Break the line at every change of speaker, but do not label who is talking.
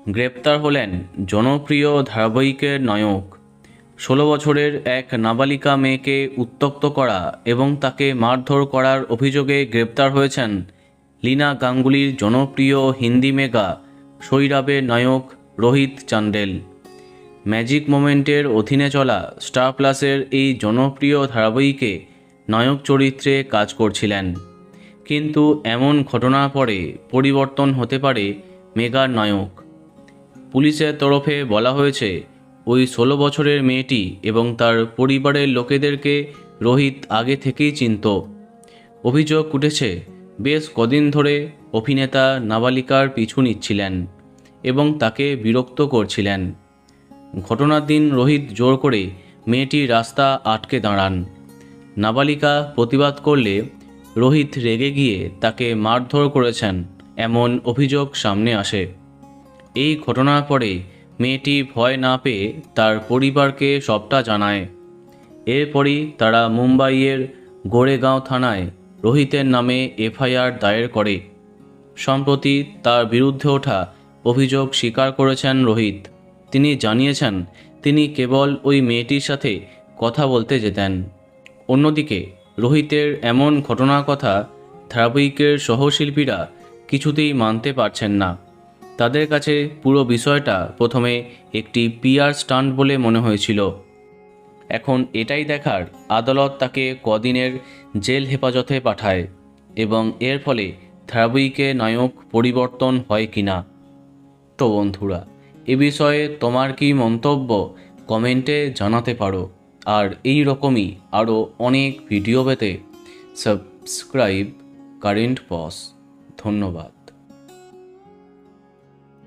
গ্রেপ্তার হলেন জনপ্রিয় ধারাবাহিকের নায়ক। ১৬ বছরের এক নাবালিকা মেয়েকে উত্ত্যক্ত করা এবং তাকে মারধর করার অভিযোগে গ্রেপ্তার হয়েছেন লীনা গাঙ্গুলির জনপ্রিয় হিন্দি মেগা সৈরাবের নায়ক রোহিত চান্ডেল। ম্যাজিক মোমেন্টের অধীনে চলা স্টার প্লাসের এই জনপ্রিয় ধারাবাহিকে নায়ক চরিত্রে কাজ করছিলেন। কিন্তু এমন ঘটনার পরে পরিবর্তন হতে পারে মেগার নায়ক। পুলিশের তরফে বলা হয়েছে, ওই ১৬ বছরের মেয়েটি এবং তার পরিবারের লোকেদেরকে রোহিত আগে থেকেই চিনত। অভিযোগ উঠেছে, বেশ কদিন ধরে অভিনেতা নাবালিকার পিছু নিচ্ছিলেন এবং তাকে বিরক্ত করছিলেন। ঘটনার দিন রোহিত জোর করে মেয়েটির রাস্তা আটকে দাঁড়ান। নাবালিকা প্রতিবাদ করলে রোহিত রেগে গিয়ে তাকে মারধর করেছেন, এমন অভিযোগ সামনে আসে। এই ঘটনার পরে মেয়েটি ভয় না পেয়ে তার পরিবারকে সবটা জানায়। এরপরই তারা মুম্বাইয়ের গোরেগাঁও থানায় রোহিতের নামে এফআইআর দায়ের করে। সম্প্রতি তার বিরুদ্ধে ওঠা অভিযোগ স্বীকার করেছেন রোহিত। তিনি জানিয়েছেন, তিনি কেবল ওই মেয়েটির সাথে কথা বলতে যেতেন। অন্যদিকে রোহিতের এমন ঘটনার কথা ধারাবাহিকের সহশিল্পীরা কিছুতেই মানতে পারছেন না। তাদের কাছে পুরো বিষয়টা প্রথমে একটি পিআর স্টান্ট বলে মনে হয়েছিল। এখন এটাই দেখার, আদালত তাকে কদিনের জেল হেফাজতে পাঠায় এবং এর ফলে ধারাবাহিকে নায়ক পরিবর্তন হয় কিনা। তো বন্ধুরা, এ বিষয়ে তোমার কি মন্তব্য কমেন্টে জানাতে পারো। আর এই রকমই আরও অনেক ভিডিও পেতে সাবস্ক্রাইব কারেন্ট পজ। ধন্যবাদ।